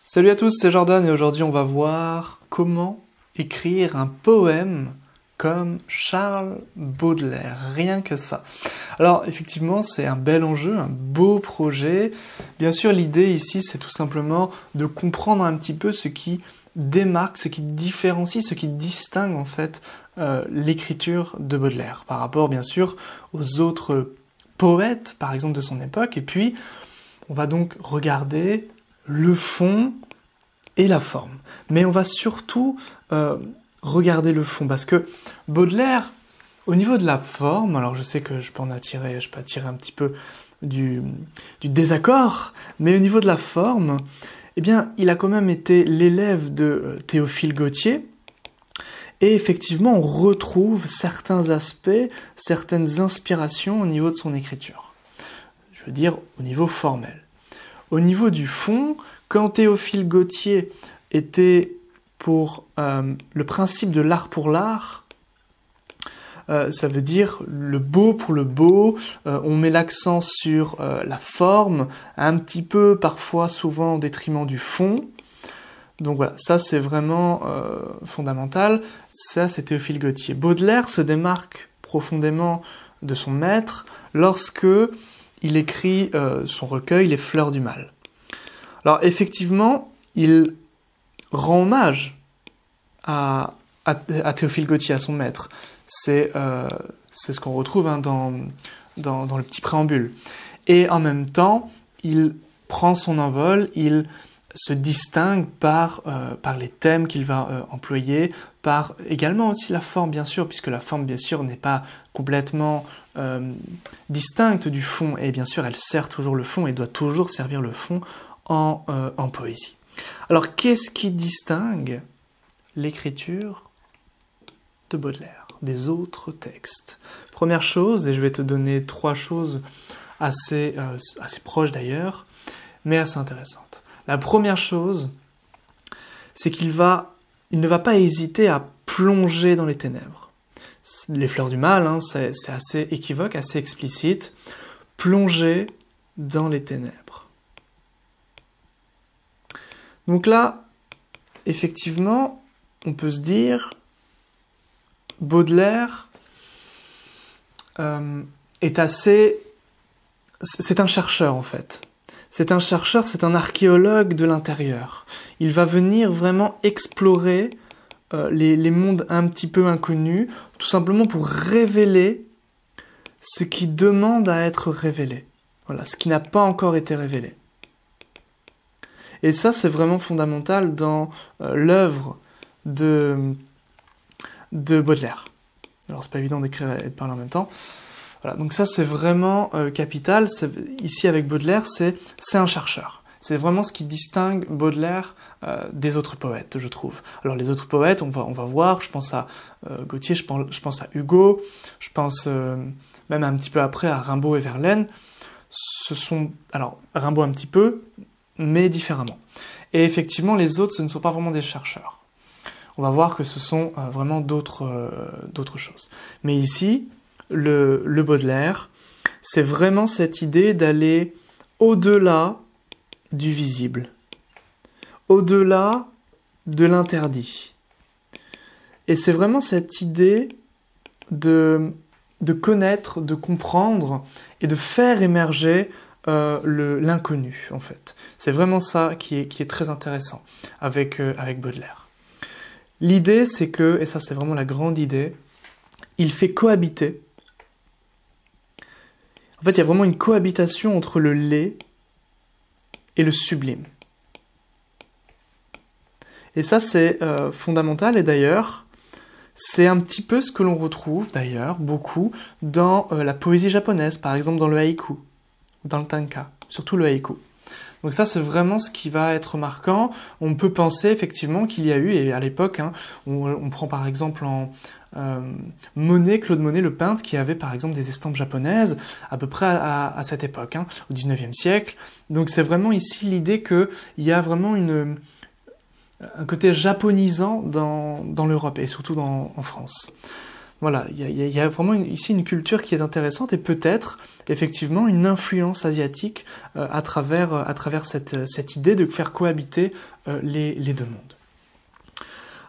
Salut à tous, c'est Jordan et aujourd'hui on va voir comment écrire un poème comme Charles Baudelaire, rien que ça. Alors effectivement c'est un bel enjeu, un beau projet. Bien sûr l'idée ici c'est tout simplement de comprendre un petit peu ce qui démarque, ce qui différencie, ce qui distingue en fait l'écriture de Baudelaire par rapport bien sûr aux autres poètes par exemple de son époque. Et puis on va donc regarder le fond et la forme. Mais on va surtout regarder le fond, parce que Baudelaire, au niveau de la forme, alors je sais que je peux attirer un petit peu du désaccord, mais au niveau de la forme, eh bien, il a quand même été l'élève de Théophile Gautier, et effectivement, on retrouve certains aspects, certaines inspirations au niveau de son écriture. Je veux dire, au niveau formel. Au niveau du fond, quand Théophile Gautier était pour le principe de l'art pour l'art, ça veut dire le beau pour le beau, on met l'accent sur la forme, un petit peu, parfois, souvent au détriment du fond. Donc voilà, ça c'est vraiment fondamental, ça c'est Théophile Gautier. Baudelaire se démarque profondément de son maître lorsque il écrit son recueil Les Fleurs du Mal. Alors effectivement, il rend hommage à Théophile Gautier, à son maître. C'est ce qu'on retrouve dans le petit préambule. Et en même temps, il prend son envol, il se distingue par les thèmes qu'il va employer, par également aussi la forme, bien sûr, puisque la forme, bien sûr, n'est pas complètement distincte du fond, et bien sûr, elle sert toujours le fond, et doit toujours servir le fond en poésie. Alors, qu'est-ce qui distingue l'écriture de Baudelaire des autres textes? Première chose, et je vais te donner trois choses assez proches d'ailleurs, mais assez intéressantes. La première chose, c'est qu'il ne va pas hésiter à plonger dans les ténèbres. Les Fleurs du Mal, hein, c'est assez équivoque, assez explicite. Plonger dans les ténèbres. Donc là, effectivement, on peut se dire, Baudelaire est assez... C'est un chercheur, en fait. C'est un chercheur, c'est un archéologue de l'intérieur. Il va venir vraiment explorer les mondes un petit peu inconnus, tout simplement pour révéler ce qui demande à être révélé. Voilà, ce qui n'a pas encore été révélé. Et ça, c'est vraiment fondamental dans l'œuvre de Baudelaire. Alors, c'est pas évident d'écrire et de parler en même temps. Voilà, donc ça, c'est vraiment capital. Ici, avec Baudelaire, c'est un chercheur. C'est vraiment ce qui distingue Baudelaire des autres poètes, je trouve. Alors, les autres poètes, on va voir, je pense à Gautier, je pense à Hugo, je pense même un petit peu après à Rimbaud et Verlaine. Alors, Rimbaud un petit peu, mais différemment. Et effectivement, les autres, ce ne sont pas vraiment des chercheurs. On va voir que ce sont vraiment d'autres choses. Mais ici, le Baudelaire, c'est vraiment cette idée d'aller au-delà du visible, au-delà de l'interdit. Et c'est vraiment cette idée de connaître, de comprendre et de faire émerger l'inconnu, en fait. C'est vraiment ça qui est très intéressant avec Baudelaire. L'idée, c'est que, et ça c'est vraiment la grande idée, il fait cohabiter. En fait, il y a vraiment une cohabitation entre le laid et le sublime. Et ça, c'est fondamental, et d'ailleurs, c'est un petit peu ce que l'on retrouve, d'ailleurs, beaucoup, dans la poésie japonaise, par exemple dans le haïku, dans le tanka, surtout le haïku. Donc ça, c'est vraiment ce qui va être marquant. On peut penser effectivement qu'il y a eu, et à l'époque, hein, on prend par exemple Claude Monet, le peintre, qui avait par exemple des estampes japonaises, à peu près à cette époque, hein, au 19e siècle. Donc c'est vraiment ici l'idée qu'il y a vraiment un côté japonisant dans l'Europe, et surtout en France. Voilà, il y a vraiment ici une culture qui est intéressante et peut-être effectivement une influence asiatique à travers cette idée de faire cohabiter les deux mondes.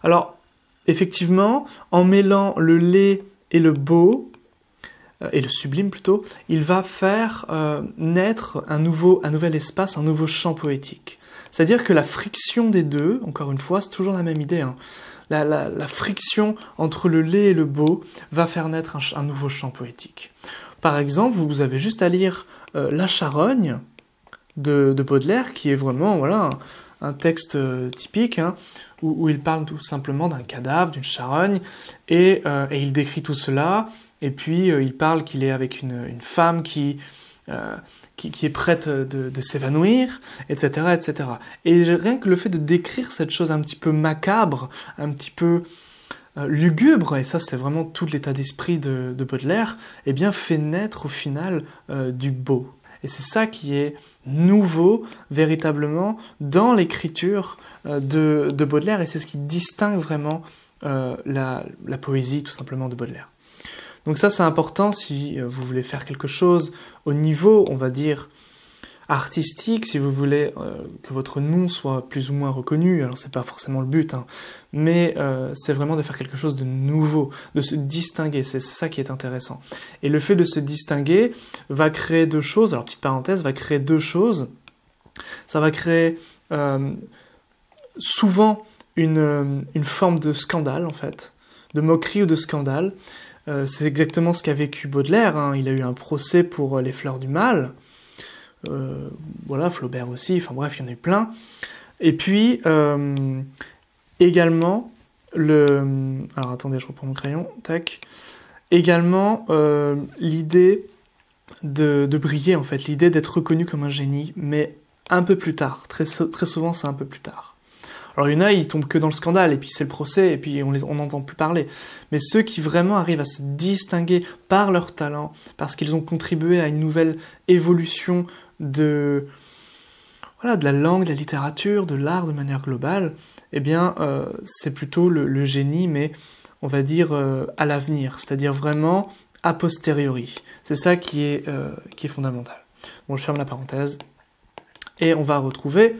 Alors, effectivement, en mêlant le laid et le beau, et le sublime plutôt, il va faire naître un nouvel espace, un nouveau champ poétique. C'est-à-dire que la friction des deux, encore une fois, c'est toujours la même idée, hein. La friction entre le laid et le beau va faire naître un nouveau champ poétique. Par exemple, vous avez juste à lire La Charogne de Baudelaire, qui est vraiment voilà, un texte typique, hein, où il parle tout simplement d'un cadavre, d'une charogne, et il décrit tout cela, et puis il parle qu'il est avec une femme qui est prête de s'évanouir, etc., etc. Et rien que le fait de décrire cette chose un petit peu macabre, un petit peu lugubre, et ça c'est vraiment tout l'état d'esprit de Baudelaire, eh bien fait naître au final du beau. Et c'est ça qui est nouveau, véritablement, dans l'écriture de Baudelaire, et c'est ce qui distingue vraiment la poésie, tout simplement, de Baudelaire. Donc ça, c'est important si vous voulez faire quelque chose au niveau, on va dire, artistique, si vous voulez que votre nom soit plus ou moins reconnu, alors c'est pas forcément le but, hein, mais c'est vraiment de faire quelque chose de nouveau, de se distinguer, c'est ça qui est intéressant. Et le fait de se distinguer va créer deux choses, alors petite parenthèse, va créer deux choses. Ça va créer souvent une forme de scandale, en fait, de moquerie ou de scandale. C'est exactement ce qu'a vécu Baudelaire, hein. Il a eu un procès pour Les Fleurs du Mal, voilà, Flaubert aussi, enfin bref, il y en a eu plein. Et puis, également, alors attendez, je reprends mon crayon, tac. Également, l'idée de briller, en fait, l'idée d'être reconnu comme un génie, mais un peu plus tard, très souvent c'est un peu plus tard. Alors il y en a, ils tombent que dans le scandale, et puis c'est le procès, et puis on n'entend plus parler. Mais ceux qui vraiment arrivent à se distinguer par leur talent, parce qu'ils ont contribué à une nouvelle évolution de la langue, de la littérature, de l'art de manière globale, eh bien c'est plutôt le génie, mais on va dire à l'avenir, c'est-à-dire vraiment a posteriori. C'est ça qui est fondamental. Bon, je ferme la parenthèse, et on va retrouver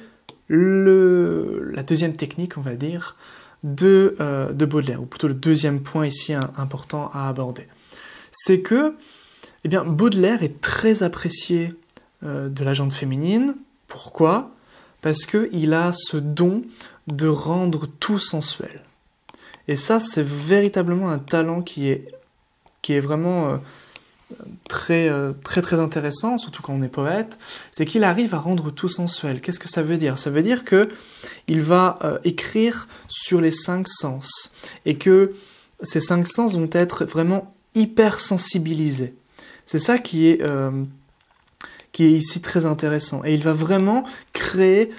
la deuxième technique, on va dire, de Baudelaire, ou plutôt le deuxième point ici important à aborder. C'est que eh bien, Baudelaire est très apprécié de la gente féminine. Pourquoi ? Parce qu'il a ce don de rendre tout sensuel. Et ça, c'est véritablement un talent qui est vraiment très intéressant, surtout quand on est poète, c'est qu'il arrive à rendre tout sensuel. Qu'est-ce que ça veut dire ? Ça veut dire que il va écrire sur les 5 sens, et que ces 5 sens vont être vraiment hyper sensibilisés. C'est ça qui est ici très intéressant. Et il va vraiment créer,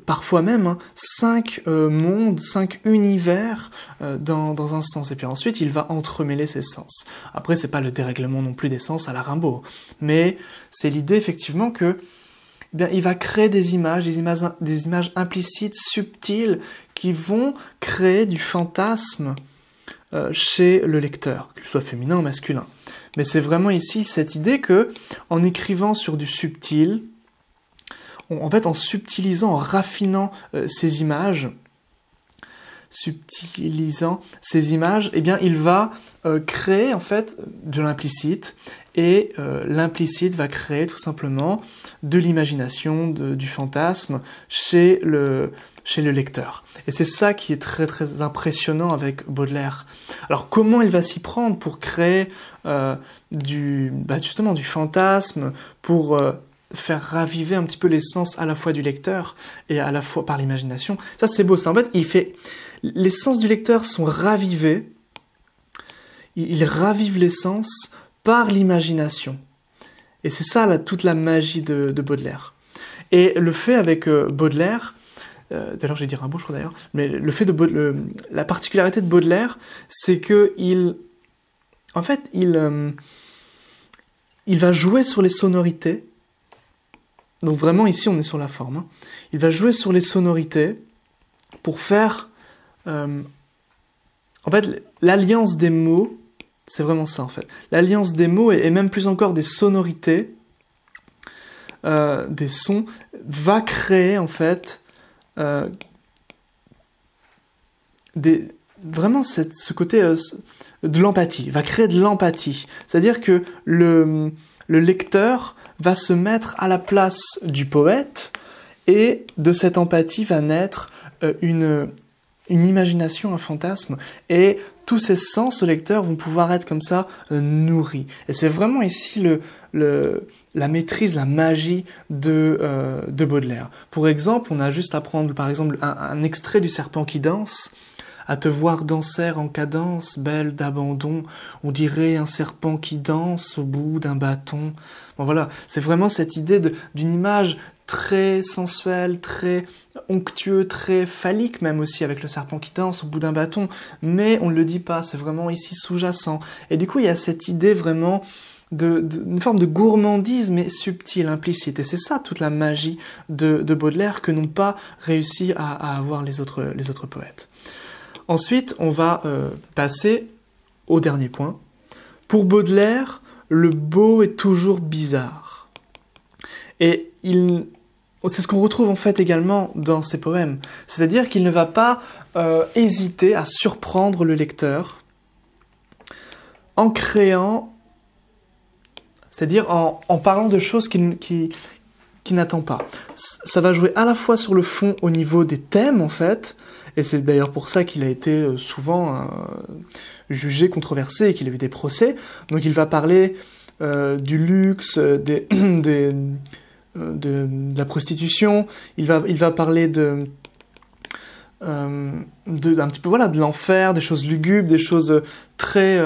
parfois même, 5 mondes, 5 univers dans un sens. Et puis ensuite, il va entremêler ces sens. Après, c'est pas le dérèglement non plus des sens à la Rimbaud. Mais c'est l'idée, effectivement, que eh bien, il va créer des images implicites, subtiles, qui vont créer du fantasme chez le lecteur, qu'il soit féminin ou masculin. Mais c'est vraiment ici cette idée que, en écrivant sur du subtil, en fait, en subtilisant, en raffinant ces images, eh bien, il va créer en fait de l'implicite, et l'implicite va créer tout simplement de l'imagination, du fantasme chez le lecteur. Et c'est ça qui est très très impressionnant avec Baudelaire. Alors comment il va s'y prendre pour créer justement du fantasme, pour faire raviver un petit peu les sens à la fois du lecteur et à la fois par l'imagination. Ça c'est beau, en fait les sens du lecteur sont ravivés, il ravive les sens par l'imagination. Et c'est ça toute la magie de Baudelaire. Et le fait avec Baudelaire, d'ailleurs j'ai dit Rimbaud je crois d'ailleurs, mais le fait la particularité de Baudelaire, c'est que il va jouer sur les sonorités. Donc vraiment ici on est sur la forme, hein. Il va jouer sur les sonorités pour faire en fait l'alliance des mots C'est vraiment ça en fait. L'alliance des mots et même plus encore des sonorités, des sons, va créer en fait vraiment ce côté de l'empathie, va créer de l'empathie. C'est-à-dire que le lecteur va se mettre à la place du poète et de cette empathie va naître une imagination, un fantasme, et tous ces sens au lecteur vont pouvoir être comme ça nourris. Et c'est vraiment ici la maîtrise, la magie de Baudelaire. Pour exemple, on a juste à prendre par exemple un extrait du Serpent qui danse. À te voir danser en cadence, belle d'abandon, on dirait un serpent qui danse au bout d'un bâton. Bon voilà, c'est vraiment cette idée d'une image très sensuelle, très onctueux, très phallique même aussi, avec le serpent qui danse au bout d'un bâton, mais on ne le dit pas, c'est vraiment ici sous-jacent. Et du coup, il y a cette idée vraiment une forme de gourmandise, mais subtile, implicite. Et c'est ça toute la magie de Baudelaire que n'ont pas réussi à avoir les autres poètes. Ensuite, on va passer au dernier point. Pour Baudelaire, le beau est toujours bizarre. Et c'est ce qu'on retrouve en fait également dans ses poèmes. C'est-à-dire qu'il ne va pas hésiter à surprendre le lecteur en créant, c'est-à-dire en parlant de choses qu'il n'attend pas. Ça va jouer à la fois sur le fond au niveau des thèmes en fait, et c'est d'ailleurs pour ça qu'il a été souvent jugé, controversé et qu'il a eu des procès. Donc il va parler du luxe, de la prostitution, il va parler un petit peu voilà de l'enfer, des choses lugubres, des choses très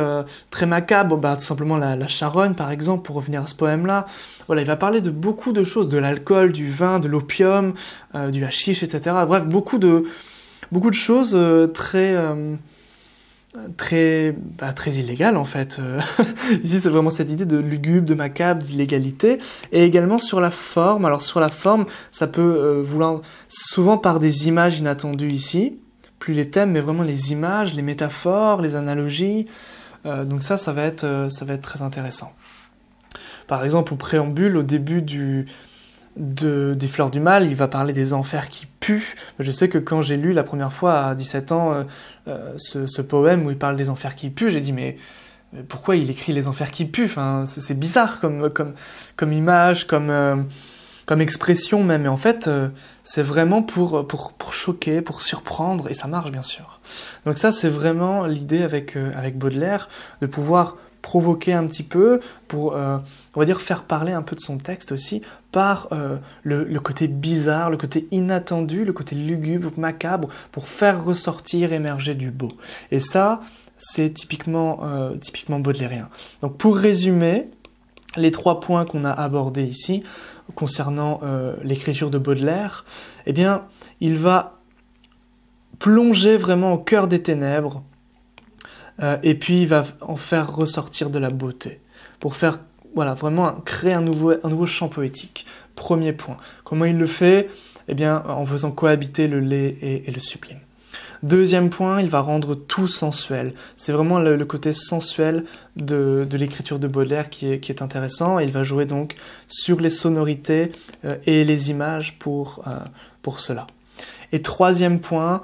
macabres, tout simplement la charogne par exemple, pour revenir à ce poème-là. Voilà, il va parler de beaucoup de choses, de l'alcool, du vin, de l'opium, du hashish, etc. Bref, beaucoup de choses très illégales en fait. Ici c'est vraiment cette idée de lugubre, de macabre, d'illégalité. Et également sur la forme. Alors sur la forme, ça peut vouloir souvent par des images inattendues ici, plus les thèmes, mais vraiment les images, les métaphores, les analogies. Donc ça va être très intéressant. Par exemple, au préambule, au début des Fleurs du Mal, il va parler des enfers qui puent. Je sais que quand j'ai lu la première fois à 17 ans ce poème où il parle des enfers qui puent, j'ai dit mais pourquoi il écrit les enfers qui puent? Enfin, c'est bizarre comme image, comme expression même. Et en fait, c'est vraiment pour choquer, pour surprendre, et ça marche bien sûr. Donc ça, c'est vraiment l'idée avec Baudelaire, de pouvoir provoquer un petit peu pour, on va dire, faire parler un peu de son texte aussi par le côté bizarre, le côté inattendu, le côté lugubre, macabre, pour faire ressortir, émerger du beau. Et ça, c'est typiquement baudelairien. Donc pour résumer, les 3 points qu'on a abordés ici, concernant l'écriture de Baudelaire, eh bien, il va plonger vraiment au cœur des ténèbres, et puis il va en faire ressortir de la beauté, pour faire, voilà, vraiment créer un nouveau champ poétique. Premier point. Comment il le fait? Eh bien, en faisant cohabiter le laid et le sublime. Deuxième point, il va rendre tout sensuel. C'est vraiment le côté sensuel de l'écriture de Baudelaire qui est intéressant. Il va jouer donc sur les sonorités et les images pour cela. Et troisième point,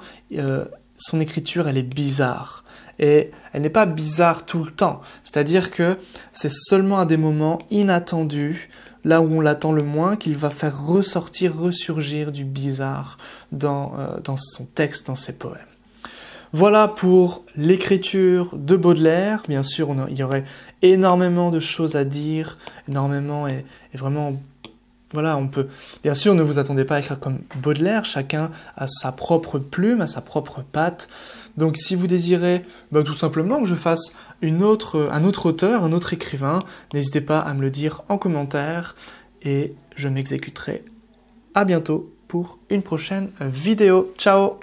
son écriture, elle est bizarre. Et elle n'est pas bizarre tout le temps. C'est-à-dire que c'est seulement à des moments inattendus, là où on l'attend le moins, qu'il va faire ressurgir du bizarre dans son texte, dans ses poèmes. Voilà pour l'écriture de Baudelaire. Bien sûr, il y aurait énormément de choses à dire, énormément et vraiment... Voilà, on peut... Bien sûr, ne vous attendez pas à écrire comme Baudelaire, chacun a sa propre plume, a sa propre patte. Donc si vous désirez tout simplement que je fasse un autre auteur, un autre écrivain, n'hésitez pas à me le dire en commentaire et je m'exécuterai. À bientôt pour une prochaine vidéo. Ciao!